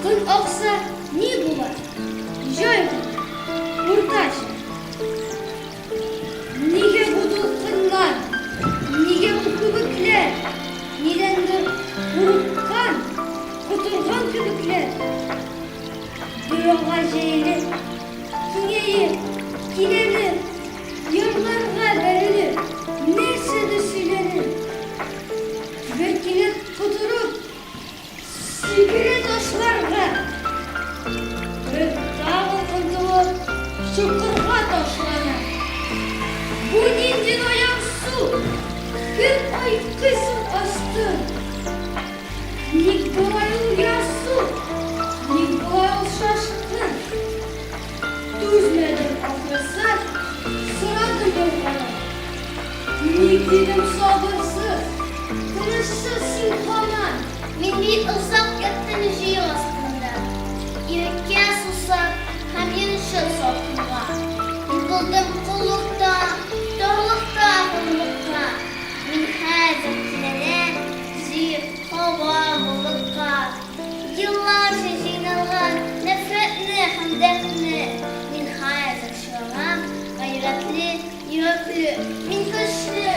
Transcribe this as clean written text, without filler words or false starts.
Kın aksa ne bular? Joy bular. Murtaş. Nige budul kınlar? Nige bu kübükler? Nedendir vurukkan, kuturgan kübükler? Durağa jeyli, kingeyi, kineni, yıllarga verilir. Neyse de söylenir. Verkinet kuturup, sigire taşlarga. Dağın ıntılıp, şıkkırga taşlanır. Bu nindin ayak su, bir ay kısım astı. Ник boyul yasu, ник boyul şaşkın. Düzmedim afrasa, sıradım yollara. Ник dilim sabırsız, kılıçsız sinhaman. Min bir ıslak yattın jiyim aslında. İrikке susak, hem yenişil soktuğa. Yıkıldım kullukta, doğrulukta, kullukta. Min hazretlere, zir, hava, bulukta. Yıllarca jinalan, nefretli, hem defni. Min hazret şoğlan, gayretli, yüreklü, min kışlı,